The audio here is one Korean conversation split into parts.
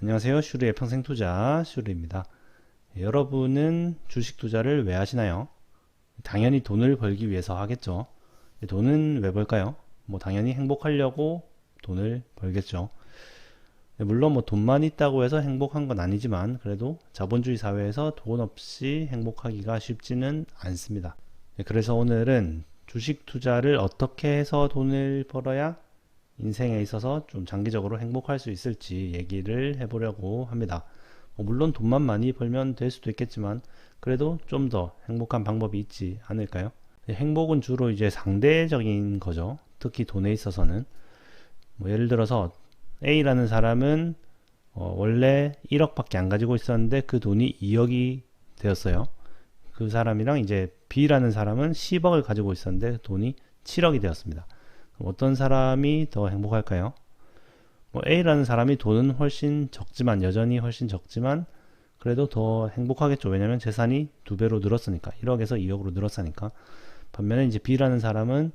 안녕하세요. 슈리의 평생투자 슈리입니다. 여러분은 주식 투자를 왜 하시나요? 당연히 돈을 벌기 위해서 하겠죠. 돈은 왜 벌까요? 당연히 행복하려고 돈을 벌겠죠. 물론 돈만 있다고 해서 행복한 건 아니지만 그래도 자본주의 사회에서 돈 없이 행복하기가 쉽지는 않습니다. 그래서 오늘은 주식 투자를 어떻게 해서 돈을 벌어야 인생에 있어서 좀 장기적으로 행복할 수 있을지 얘기를 해보려고 합니다. 물론 돈만 많이 벌면 될 수도 있겠지만 그래도 좀 더 행복한 방법이 있지 않을까요? 행복은 주로 이제 상대적인 거죠. 특히 돈에 있어서는 예를 들어서 A라는 사람은 원래 1억밖에 안 가지고 있었는데 그 돈이 2억이 되었어요. 그 사람이랑 이제 B라는 사람은 10억을 가지고 있었는데 돈이 7억이 되었습니다. 어떤 사람이 더 행복할까요? A라는 사람이 돈은 훨씬 적지만 여전히 훨씬 적지만 그래도 더 행복하겠죠. 왜냐면 재산이 2배로 늘었으니까 1억에서 2억으로 늘었으니까. 반면에 이제 B라는 사람은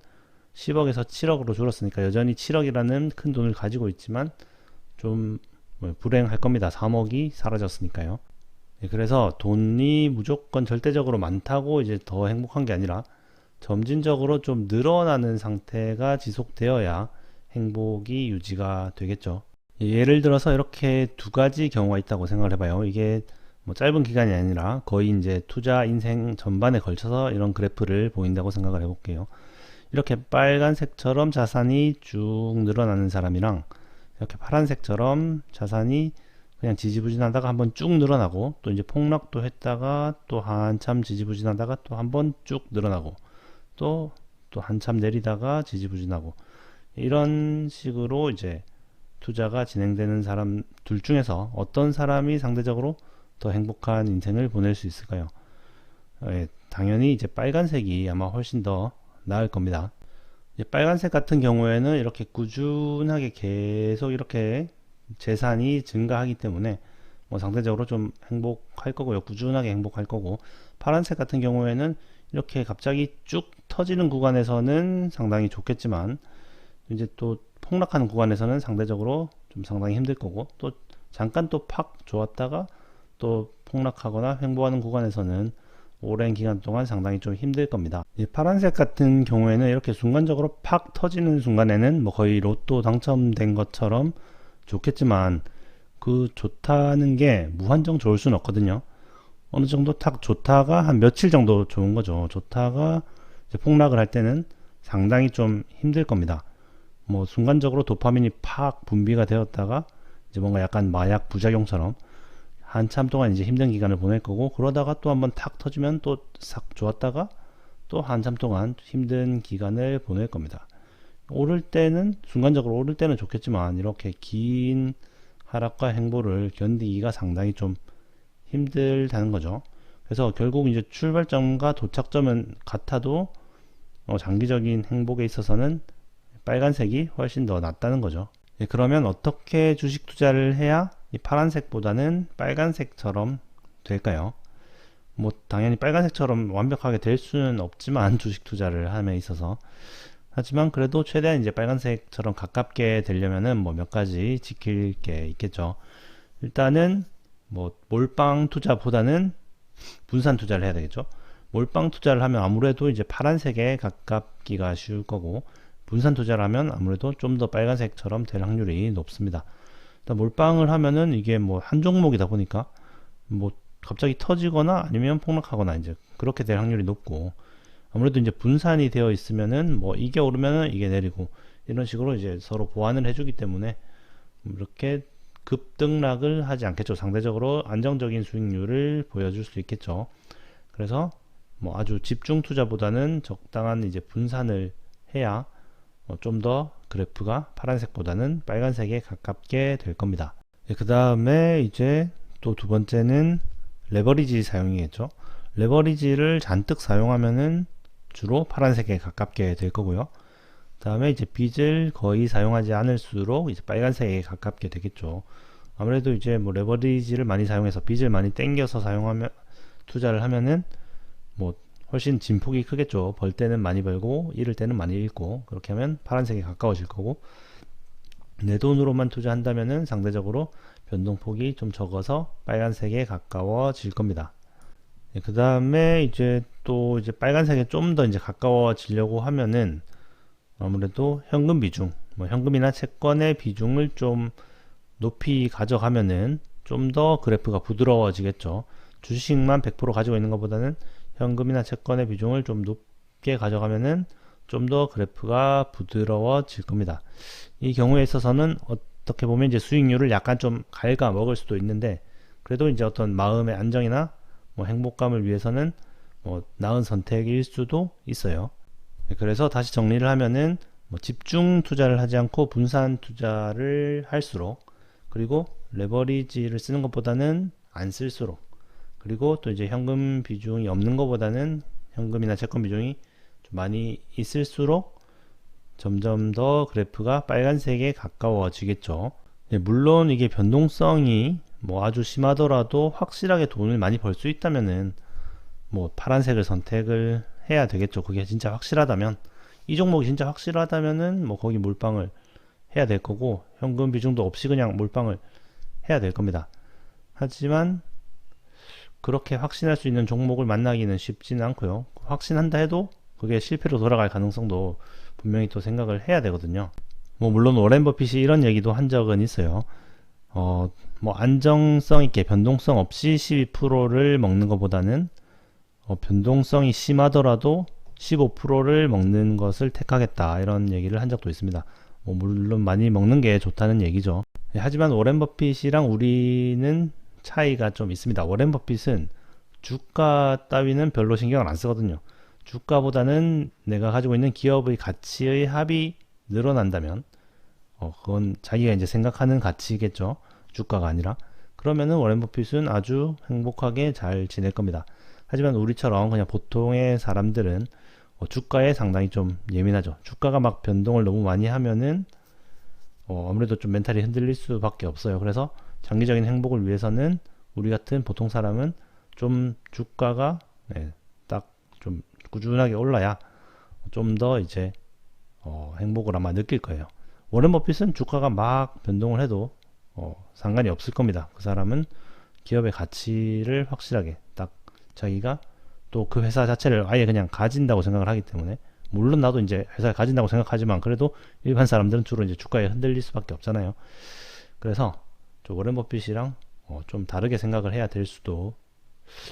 10억에서 7억으로 줄었으니까 여전히 7억이라는 큰 돈을 가지고 있지만 좀 불행할 겁니다. 3억이 사라졌으니까요. 그래서 돈이 무조건 절대적으로 많다고 이제 더 행복한 게 아니라 점진적으로 좀 늘어나는 상태가 지속되어야 행복이 유지가 되겠죠. 예를 들어서 이렇게 두 가지 경우가 있다고 생각을 해봐요. 이게 짧은 기간이 아니라 거의 이제 투자 인생 전반에 걸쳐서 이런 그래프를 보인다고 생각을 해볼게요. 이렇게 빨간색처럼 자산이 쭉 늘어나는 사람이랑 이렇게 파란색처럼 자산이 그냥 지지부진하다가 한번 쭉 늘어나고 또 이제 폭락도 했다가 또 한참 지지부진하다가 또 한번 쭉 늘어나고 또 한참 내리다가 지지부진하고 이런 식으로 이제 투자가 진행되는 사람 둘 중에서 어떤 사람이 상대적으로 더 행복한 인생을 보낼 수 있을까요? 당연히 이제 빨간색이 아마 훨씬 더 나을 겁니다. 빨간색 같은 경우에는 이렇게 꾸준하게 계속 이렇게 재산이 증가하기 때문에 상대적으로 좀 행복할 거고요. 꾸준하게 행복할 거고, 파란색 같은 경우에는 이렇게 갑자기 쭉 터지는 구간에서는 상당히 좋겠지만 이제 또 폭락하는 구간에서는 상대적으로 좀 상당히 힘들 거고, 또 잠깐 또 팍 좋았다가 또 폭락하거나 횡보하는 구간에서는 오랜 기간 동안 상당히 좀 힘들 겁니다. 파란색 같은 경우에는 이렇게 순간적으로 팍 터지는 순간에는 거의 로또 당첨된 것처럼 좋겠지만 그 좋다는 게 무한정 좋을 수는 없거든요. 어느 정도 딱 좋다가 한 며칠 정도 좋은 거죠. 좋다가 이제 폭락을 할 때는 상당히 좀 힘들 겁니다. 순간적으로 도파민이 팍 분비가 되었다가 이제 뭔가 약간 마약 부작용처럼 한참 동안 이제 힘든 기간을 보낼 거고, 그러다가 또 한번 탁 터지면 또 싹 좋았다가 또 한참 동안 힘든 기간을 보낼 겁니다. 오를 때는 순간적으로 오를 때는 좋겠지만 이렇게 긴 하락과 행보를 견디기가 상당히 좀 힘들다는 거죠. 그래서 결국 이제 출발점과 도착점은 같아도 장기적인 행복에 있어서는 빨간색이 훨씬 더 낫다는 거죠. 그러면 어떻게 주식 투자를 해야 이 파란색보다는 빨간색처럼 될까요? 당연히 빨간색처럼 완벽하게 될 수는 없지만 주식 투자를 함에 있어서, 하지만 그래도 최대한 이제 빨간색처럼 가깝게 되려면은 몇 가지 지킬 게 있겠죠. 일단은 몰빵 투자보다는 분산 투자를 해야 되겠죠. 몰빵 투자를 하면 아무래도 이제 파란색에 가깝기가 쉬울 거고, 분산 투자를 하면 아무래도 좀 더 빨간색처럼 될 확률이 높습니다. 일단 몰빵을 하면은 이게 한 종목이다 보니까 갑자기 터지거나 아니면 폭락하거나 이제 그렇게 될 확률이 높고, 아무래도 이제 분산이 되어 있으면은 이게 오르면은 이게 내리고 이런 식으로 이제 서로 보완을 해주기 때문에 이렇게 급등락을 하지 않겠죠. 상대적으로 안정적인 수익률을 보여줄 수 있겠죠. 그래서 아주 집중 투자보다는 적당한 이제 분산을 해야 좀 더 그래프가 파란색보다는 빨간색에 가깝게 될 겁니다. 그 다음에 이제 또 두 번째는 레버리지 사용이겠죠. 레버리지를 잔뜩 사용하면은 주로 파란색에 가깝게 될 거고요. 다음에 이제 빚을 거의 사용하지 않을수록 이제 빨간색에 가깝게 되겠죠. 아무래도 이제 레버리지를 많이 사용해서 빚을 많이 땡겨서 사용하면 투자를 하면은 훨씬 진폭이 크겠죠. 벌 때는 많이 벌고 잃을 때는 많이 잃고, 그렇게 하면 파란색에 가까워질 거고, 내 돈으로만 투자한다면은 상대적으로 변동폭이 좀 적어서 빨간색에 가까워질 겁니다. 그 다음에 이제 또 이제 빨간색에 좀 더 이제 가까워지려고 하면은 아무래도 현금 비중, 뭐 현금이나 채권의 비중을 좀 높이 가져가면은 좀 더 그래프가 부드러워지겠죠. 주식만 100% 가지고 있는 것보다는 현금이나 채권의 비중을 좀 높게 가져가면은 좀 더 그래프가 부드러워질 겁니다. 이 경우에 있어서는 어떻게 보면 이제 수익률을 약간 좀 갉아 먹을 수도 있는데, 그래도 이제 어떤 마음의 안정이나 뭐 행복감을 위해서는 뭐 나은 선택일 수도 있어요. 그래서 다시 정리를 하면은 뭐 집중 투자를 하지 않고 분산 투자를 할수록, 그리고 레버리지를 쓰는 것보다는 안 쓸수록, 그리고 또 이제 현금 비중이 없는 것보다는 현금이나 채권 비중이 좀 많이 있을수록 점점 더 그래프가 빨간색에 가까워지겠죠. 물론 이게 변동성이 뭐 아주 심하더라도 확실하게 돈을 많이 벌 수 있다면은 뭐 파란색을 선택을 해야 되겠죠. 그게 진짜 확실하다면, 이 종목이 진짜 확실하다면은 뭐 거기 몰빵을 해야 될 거고, 현금 비중도 없이 그냥 몰빵을 해야 될 겁니다. 하지만 그렇게 확신할 수 있는 종목을 만나기는 쉽지는 않고요. 확신한다 해도 그게 실패로 돌아갈 가능성도 분명히 또 생각을 해야 되거든요. 뭐 물론 워렌 버핏이 이런 얘기도 한 적은 있어요. 뭐 안정성 있게 변동성 없이 12%를 먹는 것보다는 변동성이 심하더라도 15%를 먹는 것을 택하겠다, 이런 얘기를 한 적도 있습니다. 뭐 물론 많이 먹는 게 좋다는 얘기죠. 하지만 워렌 버핏이랑 우리는 차이가 좀 있습니다. 워렌 버핏은 주가 따위는 별로 신경을 안 쓰거든요. 주가보다는 내가 가지고 있는 기업의 가치의 합이 늘어난다면, 그건 자기가 이제 생각하는 가치겠죠. 주가가 아니라. 그러면은 워렌 버핏은 아주 행복하게 잘 지낼 겁니다. 하지만 우리처럼 그냥 보통의 사람들은 주가에 상당히 좀 예민하죠. 주가가 막 변동을 너무 많이 하면은 아무래도 좀 멘탈이 흔들릴 수밖에 없어요. 그래서 장기적인 행복을 위해서는 우리 같은 보통 사람은 좀 주가가 딱 좀 꾸준하게 올라야 좀 더 이제 행복을 아마 느낄 거예요. 워렌 버핏은 주가가 막 변동을 해도 상관이 없을 겁니다. 그 사람은 기업의 가치를 확실하게 딱 자기가 또 그 회사 자체를 아예 그냥 가진다고 생각을 하기 때문에, 물론 나도 이제 회사를 가진다고 생각하지만 그래도 일반 사람들은 주로 이제 주가에 흔들릴 수밖에 없잖아요. 그래서 워렌 버핏이랑 좀 다르게 생각을 해야 될 수도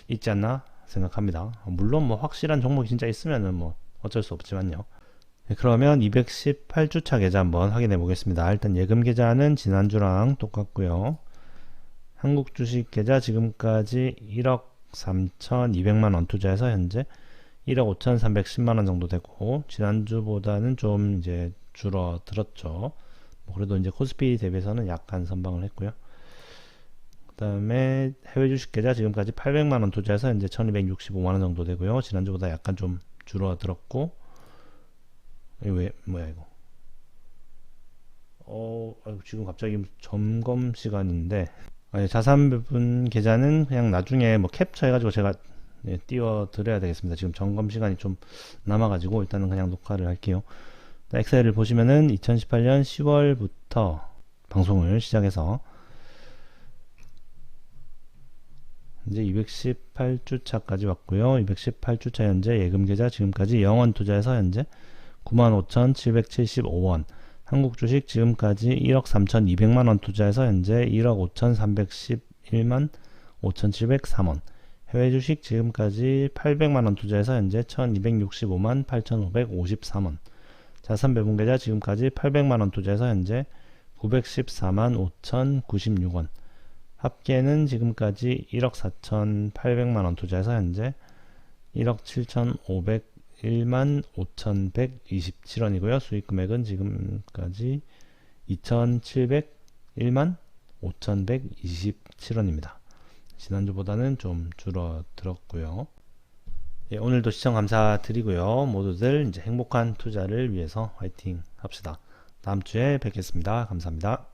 있지 않나 생각합니다. 물론 뭐 확실한 종목이 진짜 있으면은 뭐 어쩔 수 없지만요. 네, 그러면 218주차 계좌 한번 확인해 보겠습니다. 일단 예금 계좌는 지난주랑 똑같고요. 한국 주식 계좌 지금까지 1억 3,200만원 투자해서 현재 1억 5,310만원 정도 되고, 지난주보다는 좀 이제 줄어들었죠. 뭐 그래도 이제 코스피 대비해서는 약간 선방을 했고요. 그 다음에 해외 주식 계좌 지금까지 800만원 투자해서 현재 1265만원 정도 되고요. 지난주보다 약간 좀 줄어들었고, 이거 왜 뭐야 이거, 지금 갑자기 점검 시간인데, 자산 배분 계좌는 그냥 나중에 뭐 캡처 해가지고 제가 띄워 드려야 되겠습니다. 지금 점검 시간이 좀 남아가지고 일단은 그냥 녹화를 할게요. 엑셀을 보시면은 2018년 10월부터 방송을 시작해서 이제 218주차까지 왔고요. 218주차 현재 예금 계좌 지금까지 0원 투자해서 현재 95,775원, 한국 주식 지금까지 1억 3,200만원 투자해서 현재 1억 5,311만 5,703원, 해외 주식 지금까지 800만원 투자해서 현재 1,265만 8,553원, 자산 배분 계좌 지금까지 800만원 투자해서 현재 914만 5,096원, 합계는 지금까지 1억 4,800만원 투자해서 현재 1억 7,501만 5,127원이고요. 수익 금액은 지금까지 2,701만 5,127원입니다. 지난주보다는 좀 줄어들었고요. 오늘도 시청 감사드리고요. 모두들 이제 행복한 투자를 위해서 화이팅 합시다. 다음 주에 뵙겠습니다. 감사합니다.